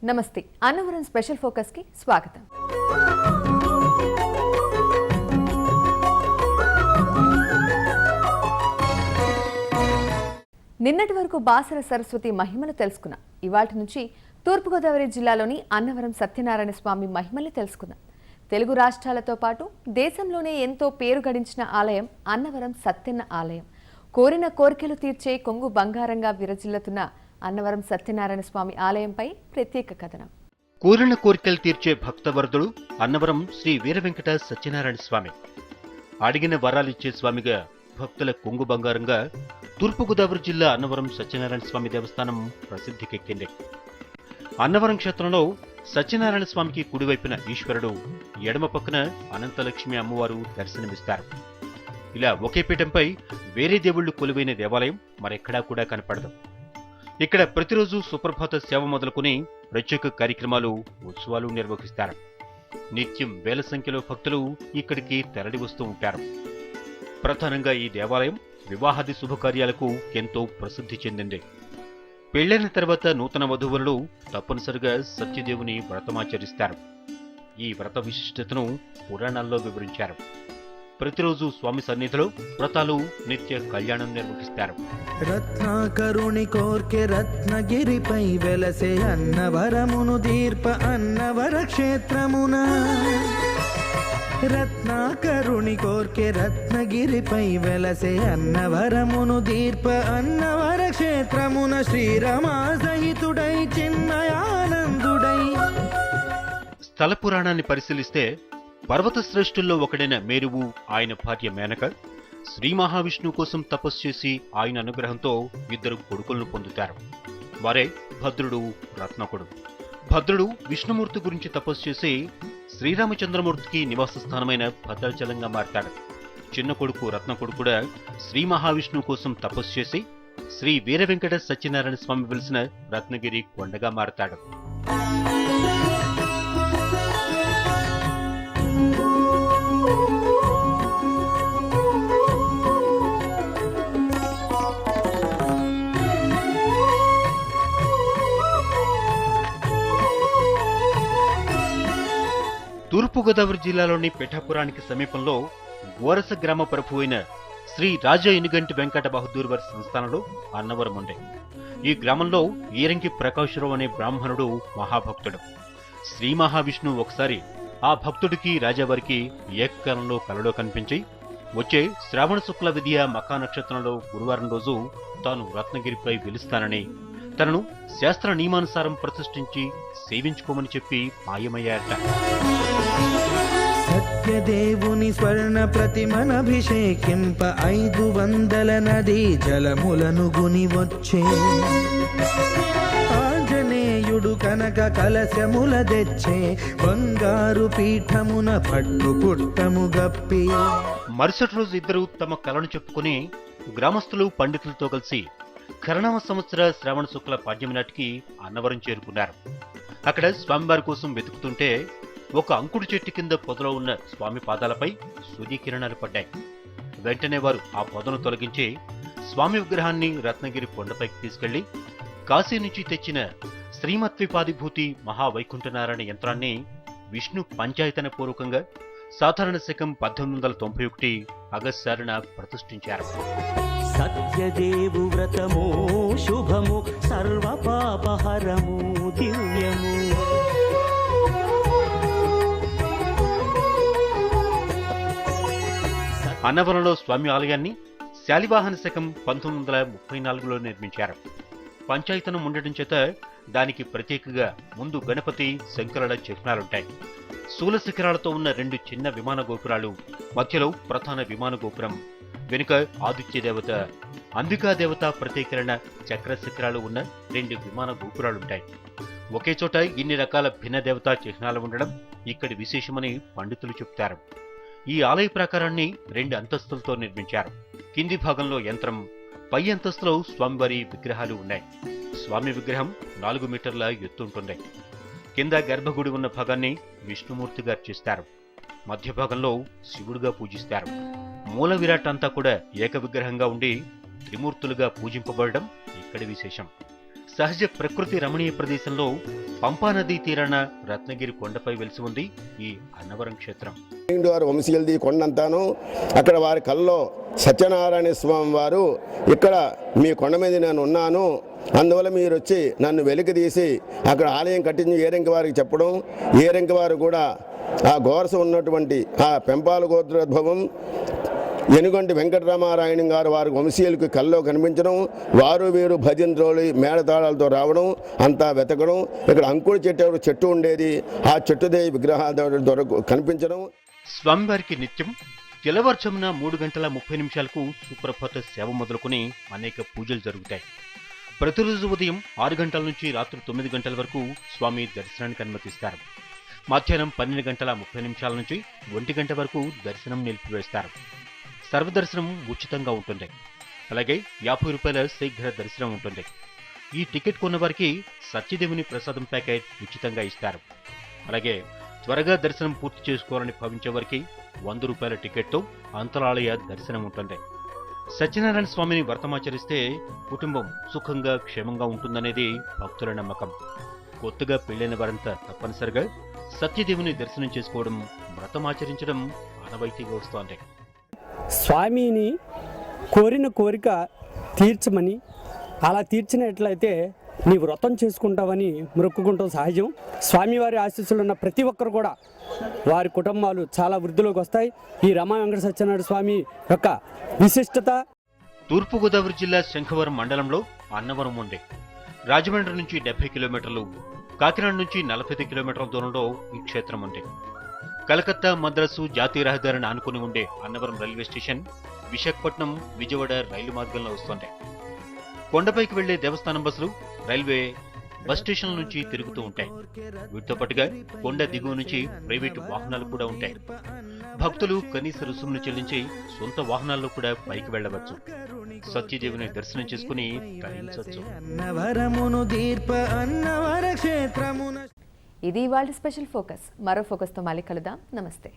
నమస్తే Annavaram special focus కి స్వాగతం. నిన్నటి వరకు బాసర సరస్వతి మహిమలు తెలుసుకున్నాం. ఇవాటి నుంచి తూర్పుగోదావరి జిల్లాలోని అన్నవరం సత్యనారాయణ స్వామి మహిమల్ని తెలుసుకుందాం. తెలుగు రాష్ట్రాలతో పాటు దేశంలోనే ఎంతో పేరు గడించిన ఆలయం అన్నవరం సత్యన్న ఆలయం. కోరిన కోరికలు తీర్చే కొంగు బంగారంగా విరజిల్లుతున్న అన్నవరం సత్యనారాయణ స్వామి ఆలయంపై ప్రత్యేక కథనం. కోరిన కోరికలు తీర్చే భక్తవరదుడు అన్నవరం శ్రీ వీరవెంకట సత్యనారాయణ స్వామి. అడిగిన వరాలిచ్చే స్వామిగా, భక్తుల కొంగు బంగారంగా తూర్పుగోదావరి జిల్లా అన్నవరం సత్యనారాయణ స్వామి దేవస్థానం ప్రసిద్ధికెక్కింది. అన్నవరం క్షేత్రంలో సత్యనారాయణ స్వామికి కుడివైపున ఈశ్వరుడు, ఎడమ పక్కన అనంతలక్ష్మి అమ్మవారు దర్శనమిస్తారు. ఇలా ఒకే పీఠంపై వేరే దేవుళ్లు కొలువైన దేవాలయం మరెక్కడా కూడా కనపడదు. ఇక్కడ ప్రతిరోజు సుప్రభాత సేవ మొదలుకొని ప్రత్యేక కార్యక్రమాలు, ఉత్సవాలు నిర్వహిస్తారు. నిత్యం వేల సంఖ్యలో భక్తులు ఇక్కడికి తరలి వస్తూ ఉంటారు. ప్రధానంగా ఈ దేవాలయం వివాహాది శుభకార్యాలకు ఎంతో ప్రసిద్ధి చెందింది. పెళ్లైన తర్వాత నూతన వధూవరులు తప్పనిసరిగా సత్యదేవుని వ్రతమాచరిస్తారు. ఈ వ్రత విశిష్టతను పురాణాల్లో వివరించారు. ప్రతిరోజు స్వామి సన్నిధిలో వ్రతాలు, నిత్య కళ్యాణం నిర్వహిస్తారు. రత్నాకరుని కోర్కె రత్నగిరిపై వెలసే అన్నవరమును దీర్ప అన్నవర క్షేత్రమున. రత్నాకరుని కోర్కె రత్నగిరిపై వెలసే అన్నవరమును దీర్ప అన్నవర క్షేత్రమున. శ్రీరామ సహితుడై చిన్మయానందుడై. స్థల పురాణాన్ని పరిశీలిస్తే పర్వత శ్రేష్ఠుల్లో ఒకడైన మేరువు, ఆయన భార్య మేనక శ్రీ మహావిష్ణువు కోసం తపస్సు చేసి ఆయన అనుగ్రహంతో ఇద్దరు కొడుకులను పొందుతారు. వారే భద్రుడు, రత్నకుడు. భద్రుడు విష్ణుమూర్తి గురించి తపస్సు చేసి శ్రీరామచంద్రమూర్తికి నివాస స్థానమైన భద్రాచలంగా మారతాడు. చిన్న కొడుకు రత్నకుడు కూడా శ్రీ మహావిష్ణువు కోసం తపస్సు చేసి శ్రీ వీరవెంకట సత్యనారాయణ స్వామి వెలిసిన రత్నగిరి కొండగా మారతాడు. తూర్పుగోదావరి జిల్లాలోని పిఠాపురానికి సమీపంలో గోరస గ్రామ ప్రభువైన శ్రీ రాజా ఇనుగంటి వెంకట బహదూర్ వారి సంస్థానంలో అన్నవరం ఉండే. ఈ గ్రామంలో ఈరంకి ప్రకాశరావు అనే బ్రాహ్మణుడు మహాభక్తుడు. శ్రీ మహావిష్ణువు ఒకసారి ఆ భక్తుడికి, రాజావారికి ఏకకాలంలో కలలో కనిపించి వచ్చే శ్రావణ శుక్ల విద్య మఖా నక్షత్రంలో గురువారం రోజు తాను రత్నగిరిపై వెలుస్తానని, తనను శాస్త్ర నియమానుసారం ప్రతిష్ఠించి సేవించుకోమని చెప్పి మాయమయ్యారట. సత్యదేవుని స్వర్ణ ప్రతిమనభిషేకింప 500 నదీ జలములను గుని వచ్చే. ఆంజనేయుడు కనక కలశముల తెచ్చే. బంగారు పీఠమున పట్టు పుట్టము గప్పి. మరుసటి రోజు ఇద్దరు తమ కలను చెప్పుకుని గ్రామస్తులు, పండితులతో కలిసి కరణవ సంవత్సర శ్రావణ శుక్ల పాడ్యమి నాటికి అన్నవరం చేరుకున్నారు. అక్కడ స్వామివారి కోసం వెతుకుతుంటే ఒక అంకుడు చెట్టు కింద పొదలో ఉన్న స్వామి పాదాలపై సూర్యకిరణాలు పడ్డాయి. వెంటనే వారు ఆ పొదను తొలగించి స్వామి విగ్రహాన్ని రత్నగిరి కొండపైకి తీసుకెళ్లి కాశీ నుంచి తెచ్చిన శ్రీమద్విపాదిభూతి మహావైకుంఠనారాయణ యంత్రాన్ని విష్ణు పంచాయతన పూర్వకంగా సాధారణ శకం 1891 ఆగస్టు ప్రతిష్ఠించారు. సత్యదేవు వ్రతము శుభము, సర్వ పాపహరము, దివ్యము. అన్నవరంలో స్వామి ఆలయాన్ని శాలివాహన శకం 1934లో నిర్మించారు. పంచాయతనం ఉండటం చేత దానికి ప్రత్యేకంగా ముందు గణపతి, శంకరుల చిహ్నాలుంటాయి. శూల శిఖరాలతో ఉన్న 2 చిన్న విమాన గోపురాలు, మధ్యలో ప్రధాన విమాన గోపురం, వెనుక ఆదిత్య దేవత, అంబికా దేవత ప్రత్యేకరణ చక్ర శిఖరాలు ఉన్న 2 విమాన గోపురాలుంటాయి. ఒకే చోట ఇన్ని రకాల భిన్న దేవతా చిహ్నాలు ఉండడం ఇక్కడి విశేషమని పండితులు చెబుతారు. ఈ ఆలయ ప్రాకారాన్ని 2 అంతస్తులతో నిర్మించారు. కింది భాగంలో యంత్రం, పై అంతస్తులో స్వామివారి విగ్రహాలు ఉన్నాయి. స్వామి విగ్రహం 4 మీటర్ల ఎత్తుంటుంది. కింద గర్భగుడి ఉన్న భాగాన్ని విష్ణుమూర్తిగా అర్చిస్తారు. మధ్య భాగంలో శివుడుగా పూజిస్తారు. మూల విరాట్ అంతా కూడా ఏక విగ్రహంగా ఉండి త్రిమూర్తులుగా పూజింపబడడం ఇక్కడి విశేషం. సహజ ప్రకృతి రమణీయ ప్రదేశంలో పంపానదీ తీరాన రత్నగిరి కొండపై వెలిసి ఉంది ఈ అన్నవరం క్షేత్రం. వారు వంశీయులది కొండంతాను. అక్కడ వారి కల్లో సత్యనారాయణ స్వామి వారు ఇక్కడ మీ కొండ మీద నేను ఉన్నాను, అందువల్ల మీరు వచ్చి నన్ను వెలికి తీసి అక్కడ ఆలయం కట్టించి ఏరెంకి వారికి చెప్పడం, ఏరెంకి వారు కూడా ఆ గోరస ఉన్నటువంటి ఆ పెంపాల గోత్రోద్భవం ఎనుగంటి వెంకటరామారాయణ గారు వారి వంశీయులకు కల్లో కనిపించడం, వారు వీరు భజంత్రోలు మేళతాళాలతో రావడం, అంతా వెతకడం. ఇక్కడ అంకుడి చెట్టు ఉండేది, ఆ చెట్టుదేవి విగ్రహాలు కనిపించడం. స్వామివారికి నిత్యం తెల్లవారుజామున 3:30 సుప్రభాత సేవ మొదలుకొని అనేక పూజలు జరుగుతాయి. ప్రతిరోజు ఉదయం 6 గంటల నుంచి రాత్రి 9 గంటల వరకు స్వామి దర్శనానికి అనుమతిస్తారు. మధ్యాహ్నం 12:30 నుంచి 1 గంట వరకు దర్శనం నిలిపివేస్తారు. సర్వదర్శనం ఉచితంగా ఉంటుంది. అలాగే 50 రూపాయల శీఘ్ర దర్శనం ఉంటుంది. ఈ టికెట్ కొన్నవారికి సత్యదేవుని ప్రసాదం ప్యాకెట్ ఉచితంగా ఇస్తారు. అలాగే త్వరగా దర్శనం పూర్తి చేసుకోవాలని భావించే వారికి 100 రూపాయల టికెట్తో అంతరాలయ దర్శనం ఉంటుంది. సత్యనారాయణ స్వామిని వ్రతమాచరిస్తే కుటుంబం సుఖంగా క్షేమంగా ఉంటుందనేది భక్తుల నమ్మకం. కొత్తగా పెళ్లైన వారంతా తప్పనిసరిగా సత్యదేవుని దర్శనం చేసుకోవడం, వ్రతమాచరించడం ఆనవాయితీగా వస్తోంది. స్వామిని కోరిన కోరిక తీర్చమని, అలా తీర్చినట్లయితే నీ వ్రతం చేసుకుంటావని మొక్కుకుంటాం సహజం. స్వామివారి ఆశీస్సులు ఉన్న ప్రతి ఒక్కరు కూడా వారి కుటుంబాలు చాలా వృద్ధిలోకి వస్తాయి. ఈ రమా వెంకట సత్యనారాయణ స్వామి యొక్క విశిష్టత. తూర్పుగోదావరి జిల్లా శంఖవరం మండలంలో అన్నవరం ఉంది. రాజమండ్రి నుంచి 70 కిలోమీటర్లు, కాకినాడ నుంచి 45 కిలోమీటర్ల దూరంలో ఈ క్షేత్రం ఉంది. కలకత్తా, మద్రాసు జాతీయ రహదారిని ఆనుకుని ఉండే అన్నవరం రైల్వే స్టేషన్ విశాఖపట్నం, విజయవాడ రైలు మార్గంలో వస్తోంది. కొండపైకి వెళ్లే దేవస్థానం బస్సులు రైల్వే బస్ స్టేషన్ల నుంచి తిరుగుతూ ఉంటాయి. వీటితో పాటుగా కొండ దిగువ నుంచి ప్రైవేటు వాహనాలు కూడా ఉంటాయి. భక్తులు కనీస రుసుమును చెల్లించి సొంత వాహనాల్లో కూడా పైకి వెళ్లవచ్చు. సత్యదేవుని దర్శనం చేసుకుని తరించవచ్చు. ఇది ఇవాళ స్పెషల్ ఫోకస్. మరో ఫోకస్తో మళ్ళీ కలుద్దాం. నమస్తే.